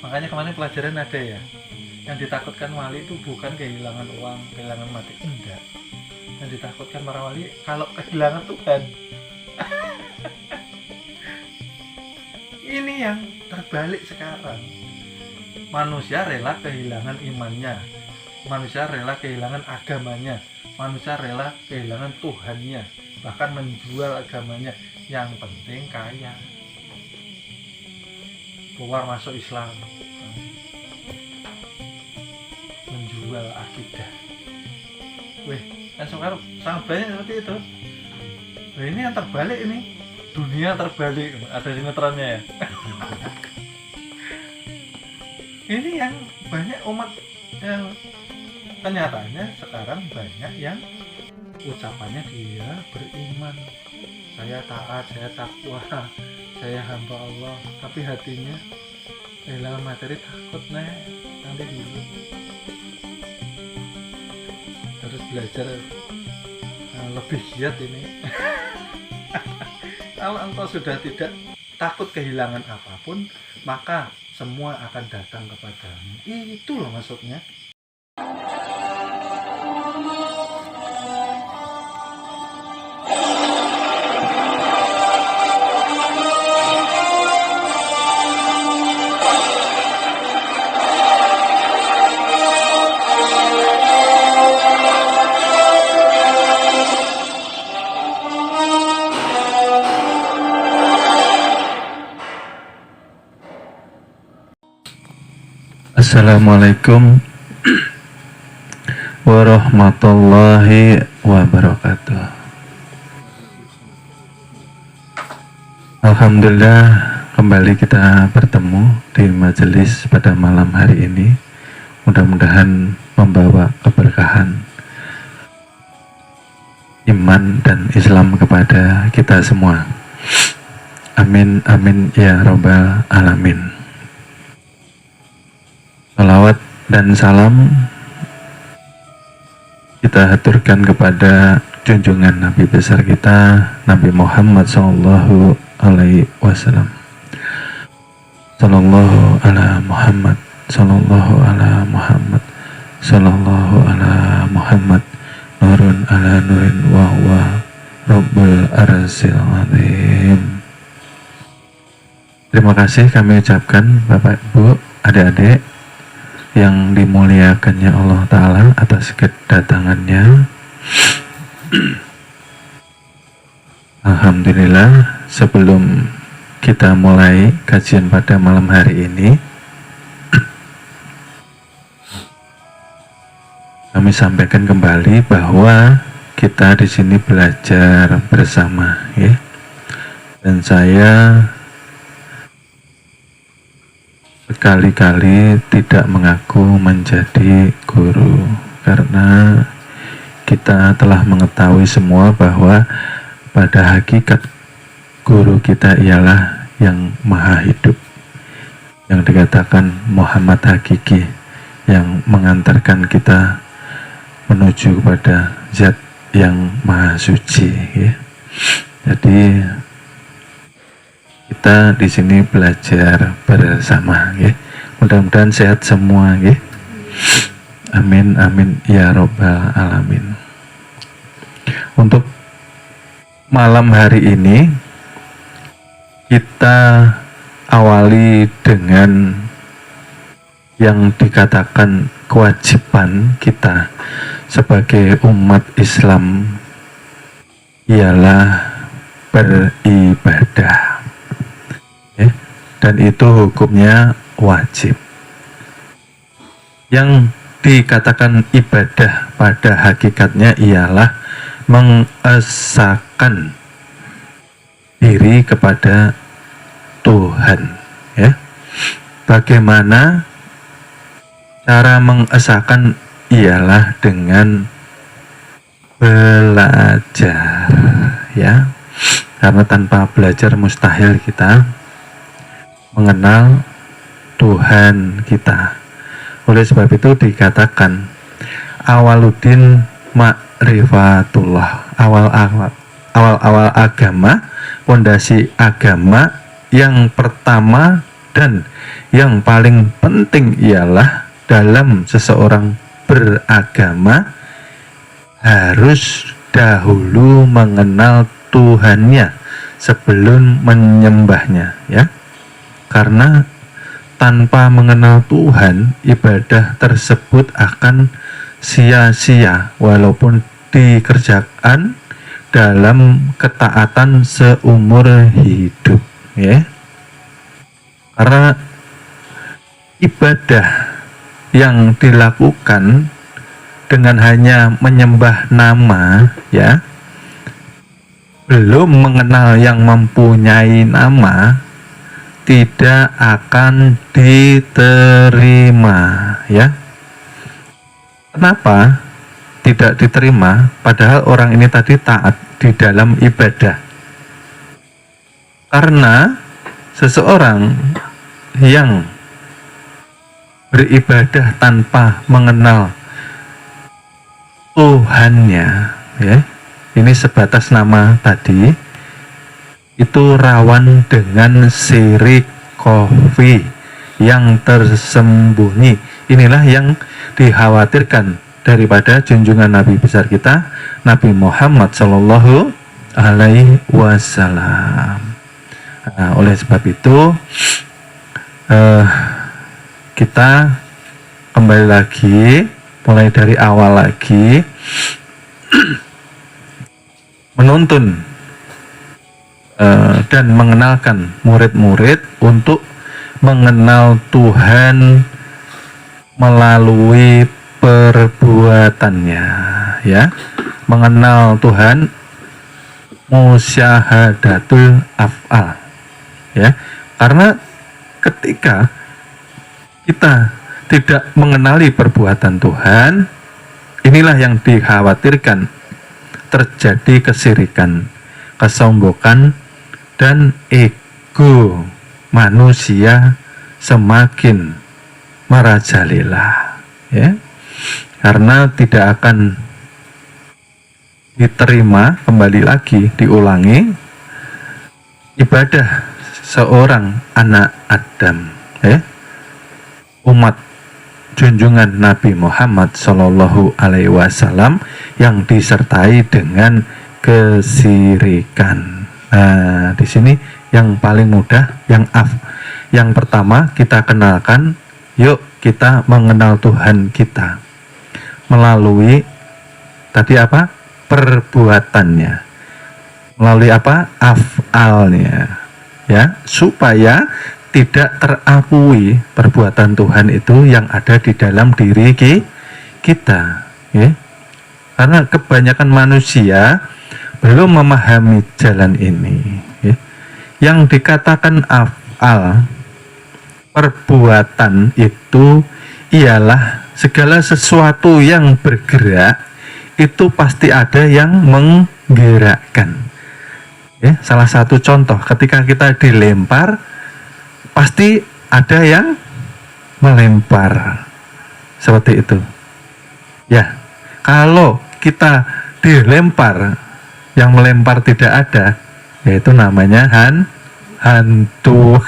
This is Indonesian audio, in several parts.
Makanya kemarin pelajaran ada ya, yang ditakutkan wali itu bukan kehilangan uang, kehilangan mati, enggak. Yang ditakutkan para wali kalau kehilangan Tuhan. Ini yang terbalik sekarang. Manusia rela kehilangan imannya, manusia rela kehilangan agamanya, manusia rela kehilangan Tuhannya, bahkan menjual agamanya. Yang penting kaya, keluar masuk Islam, menjual akidah. Wih, kan sekarang sangat banyak seperti itu. Nah, ini yang terbalik ini, dunia terbalik. Ada sinetronnya ya. Ini yang banyak umat yang kenyataannya sekarang banyak yang ucapannya dia beriman, saya taat, saya takwa, saya hamba Allah, tapi hatinya kehilangan materi, takut nanti dulu harus belajar lebih giat ini. Kalau engkau sudah tidak takut kehilangan apapun, maka semua akan datang kepadamu. Itu loh maksudnya. Assalamualaikum warahmatullahi wabarakatuh. Alhamdulillah, kembali kita bertemu di majelis pada malam hari ini. Mudah-mudahan membawa keberkahan iman dan Islam kepada kita semua. Amin amin ya rabbal alamin. Salawat dan salam kita haturkan kepada junjungan Nabi besar kita, Nabi Muhammad sallallahu alaihi wasallam. Sallallahu ala Muhammad, sallallahu ala Muhammad, sallallahu ala Muhammad, nurun ala nurin wa huwa rabbul arsil azim. Terima kasih kami ucapkan Bapak Ibu, adik-adik yang dimuliakannya Allah Ta'ala atas kedatangannya. Alhamdulillah, sebelum kita mulai kajian pada malam hari ini, kami sampaikan kembali bahwa kita di sini belajar bersama, ya. Dan saya sekali-kali tidak mengaku menjadi guru, karena kita telah mengetahui semua bahwa pada hakikat guru kita ialah yang maha hidup, yang dikatakan Muhammad Hakiki, yang mengantarkan kita menuju kepada zat yang maha suci, ya. Jadi kita di sini belajar bersama, ya. Mudah-mudahan sehat semua, ya. Amin amin ya rabbal alamin. Untuk malam hari ini kita awali dengan yang dikatakan kewajiban kita sebagai umat Islam, ialah beribadah. Dan itu hukumnya wajib. Yang dikatakan ibadah pada hakikatnya ialah mengesahkan diri kepada Tuhan, ya. Bagaimana cara mengesahkan? Ialah dengan belajar, ya. Karena tanpa belajar mustahil kita mengenal Tuhan kita. Oleh sebab itu dikatakan awaluddin ma'rifatullah, awal agama, pondasi agama yang pertama Dan yang paling penting ialah dalam seseorang beragama harus dahulu mengenal Tuhannya sebelum menyembahnya, ya. Karena tanpa mengenal Tuhan, ibadah tersebut akan sia-sia walaupun dikerjakan dalam ketaatan seumur hidup, ya. Karena ibadah yang dilakukan dengan hanya menyembah nama, ya, belum mengenal yang mempunyai nama, tidak akan diterima, ya. Kenapa tidak diterima? Padahal orang ini tadi taat di dalam ibadah. Karena seseorang yang beribadah tanpa mengenal Tuhannya, ya, ini sebatas nama tadi, itu rawan dengan syirik khafi yang tersembunyi. Inilah yang dikhawatirkan daripada junjungan Nabi besar kita, Nabi Muhammad Shallallahu Alaihi Wasallam. Nah, oleh sebab itu kita kembali lagi, mulai dari awal lagi, menuntun dan mengenalkan murid-murid untuk mengenal Tuhan melalui perbuatannya, ya. Mengenal Tuhan musyahadatul af'al, ya. Karena ketika kita tidak mengenali perbuatan Tuhan, inilah yang dikhawatirkan terjadi kesyirikan, kesombongan, dan ego manusia semakin merajalela, ya. Karena tidak akan diterima, kembali lagi diulangi, ibadah seorang anak Adam, ya, umat junjungan Nabi Muhammad Shallallahu Alaihi Wasallam yang disertai dengan kesyirikan. Nah, di sini yang paling mudah, yang pertama kita kenalkan, yuk kita mengenal Tuhan kita melalui tadi apa? Perbuatannya, melalui apa? Af'alnya, ya, supaya tidak terakui perbuatan Tuhan itu yang ada di dalam diri kita, ya. Karena kebanyakan manusia belum memahami jalan ini, ya. Yang dikatakan af'al, perbuatan itu ialah segala sesuatu yang bergerak, itu pasti ada yang menggerakkan, ya. Salah satu contoh, ketika kita dilempar, pasti ada yang melempar, seperti itu, ya. Kalau kita dilempar, yang melempar tidak ada, yaitu namanya hantu.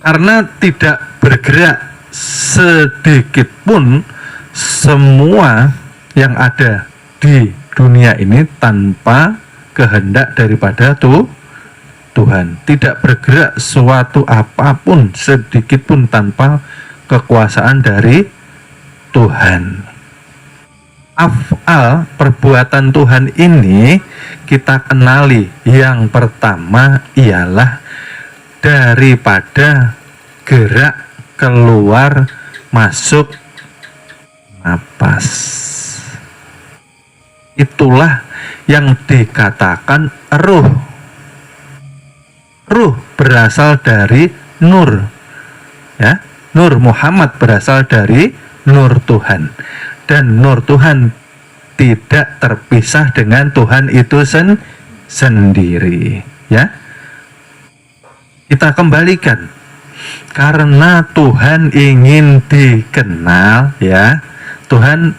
Karena tidak bergerak sedikit pun, semua yang ada di dunia ini tanpa kehendak daripada Tuhan. Tidak bergerak suatu apapun sedikit pun tanpa kekuasaan dari Tuhan. Af'al, perbuatan Tuhan ini kita kenali, yang pertama ialah daripada gerak keluar masuk napas. Itulah yang dikatakan ruh. Ruh berasal dari nur, ya. Nur Muhammad berasal dari nur Tuhan, dan nur Tuhan tidak terpisah dengan Tuhan itu sendiri, ya. Kita kembalikan, karena Tuhan ingin dikenal, ya. Tuhan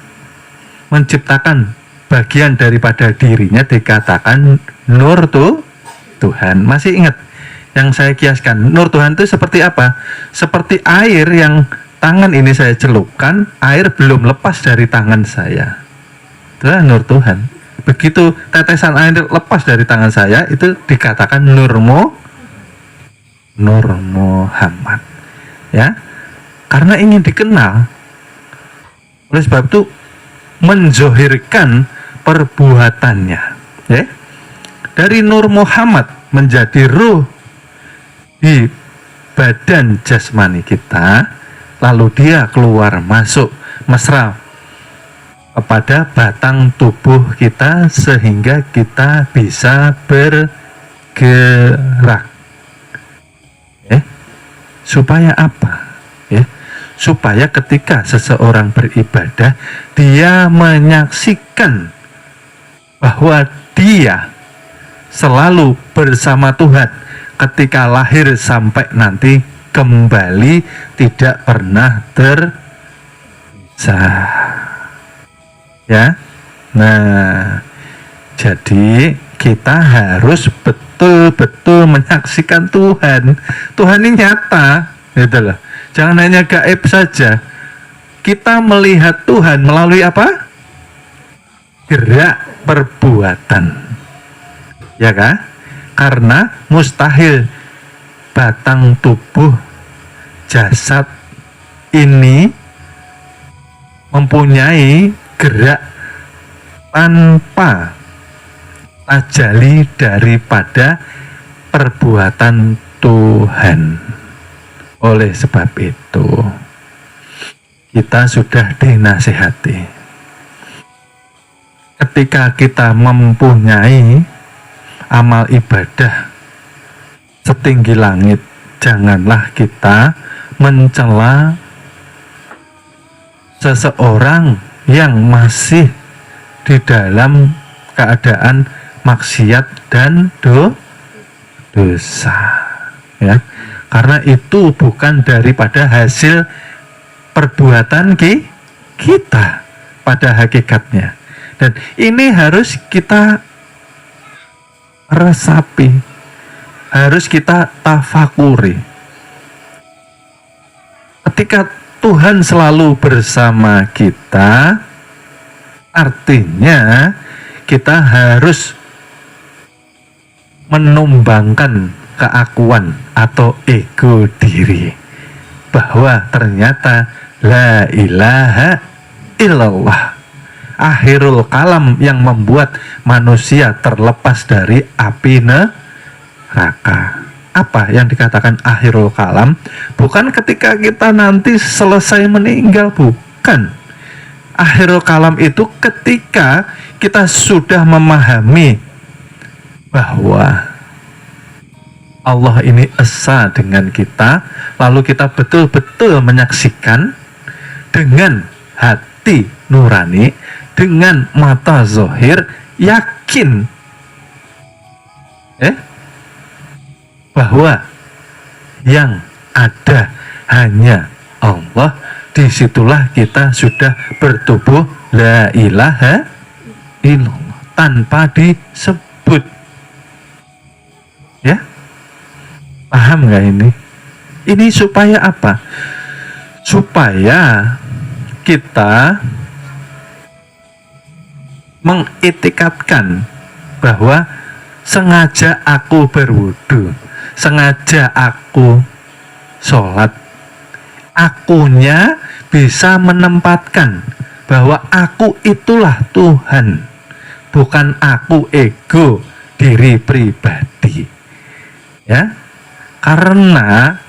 menciptakan bagian daripada dirinya dikatakan nur Tuhan. Masih ingat yang saya kiaskan, nur Tuhan itu seperti apa? Seperti air yang tangan ini saya celupkan, air belum lepas dari tangan saya. Itulah nur Tuhan. Begitu tetesan air lepas dari tangan saya, itu dikatakan Nur Muhammad. Ya, karena ingin dikenal. Oleh sebab itu menzohirkan perbuatannya. Ya, dari Nur Muhammad menjadi ruh di badan jasmani kita, lalu dia keluar masuk mesra kepada batang tubuh kita sehingga kita bisa bergerak. Supaya apa? Supaya ketika seseorang beribadah, dia menyaksikan bahwa dia selalu bersama Tuhan ketika lahir sampai nanti kembali, tidak pernah terpisah. Ya, nah, jadi kita harus betul-betul menyaksikan Tuhan. Tuhan ini nyata, gitu loh. Jangan hanya gaib saja. Kita melihat Tuhan melalui apa? Gerak perbuatan, ya kan? Karena mustahil batang tubuh jasad ini mempunyai gerak tanpa tajali daripada perbuatan Tuhan. Oleh sebab itu, kita sudah dinasihati. Ketika kita mempunyai amal ibadah setinggi langit, janganlah kita mencela seseorang yang masih di dalam keadaan maksiat dan dosa, ya, karena itu bukan daripada hasil perbuatan kita pada hakikatnya, dan ini harus kita resapi, harus kita tafakuri. Ketika Tuhan selalu bersama kita, artinya kita harus menumbangkan keakuan atau ego diri bahwa ternyata la ilaha illallah, akhirul kalam, yang membuat manusia terlepas dari api neraka. Apa yang dikatakan akhirul kalam? Bukan ketika kita nanti selesai meninggal, bukan. Akhirul kalam itu ketika kita sudah memahami bahwa Allah ini esa dengan kita, lalu kita betul-betul menyaksikan dengan hati nurani, dengan mata zohir, yakin bahwa yang ada hanya Allah. Disitulah kita sudah bertubuh la ilaha illallah tanpa disebut. Ya, paham nggak ini? Ini supaya apa? Supaya kita mengitikadkan bahwa sengaja aku berwudu, sengaja aku sholat, akunya bisa menempatkan bahwa aku itulah Tuhan, bukan aku ego diri pribadi. Ya, karena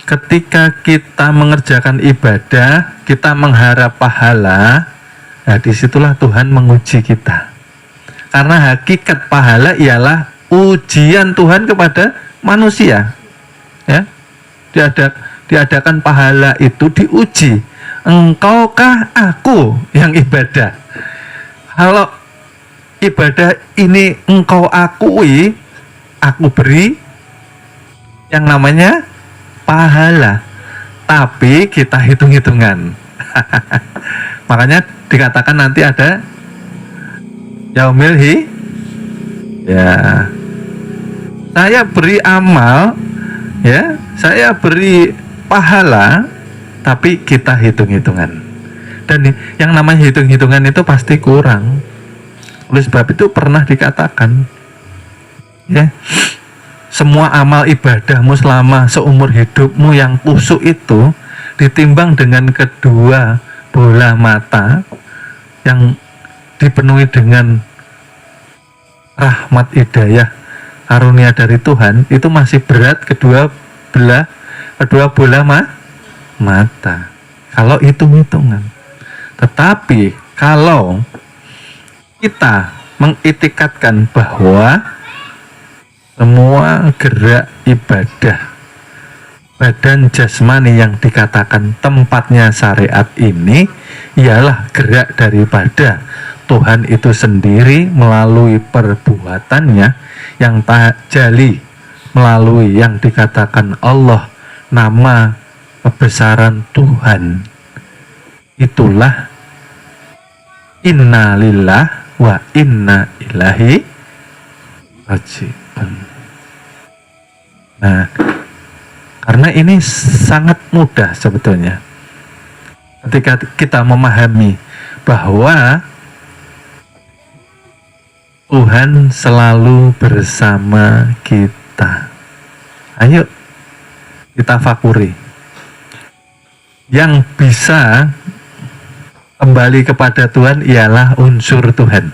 ketika kita mengerjakan ibadah, kita mengharap pahala, nah disitulah Tuhan menguji kita. Karena hakikat pahala ialah ujian Tuhan kepada manusia. Ya, diadakan pahala itu diuji. Engkaukah aku yang ibadah? Kalau ibadah ini engkau akui, aku beri yang namanya pahala. Tapi kita hitung-hitungan. Makanya dikatakan nanti ada yaumil ya Saya beri amal, ya, saya beri pahala, tapi kita hitung-hitungan. Dan yang namanya hitung-hitungan itu pasti kurang. Oleh sebab itu pernah dikatakan, ya, semua amal ibadahmu selama seumur hidupmu yang kusuk itu ditimbang dengan kedua bola mata yang dipenuhi dengan rahmat hidayah karunia dari Tuhan, itu masih berat kedua bola mata kalau hitung-hitungan. Tetapi kalau kita mengitikadkan bahwa semua gerak ibadah badan jasmani yang dikatakan tempatnya syariat ini ialah gerak daripada Tuhan itu sendiri melalui perbuatannya yang tajali, melalui yang dikatakan Allah, nama kebesaran Tuhan. Itulah inna lillah wa inna ilahi raji'un. Nah, karena ini sangat mudah sebetulnya ketika kita memahami bahwa Tuhan selalu bersama kita. Ayo kita fakuri. Yang bisa kembali kepada Tuhan ialah unsur Tuhan.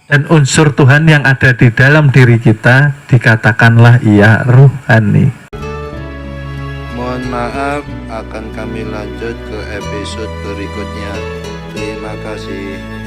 Dan unsur Tuhan yang ada di dalam diri kita dikatakanlah ia ruhani. Mohon maaf, akan kami lanjut ke episode berikutnya. Terima kasih.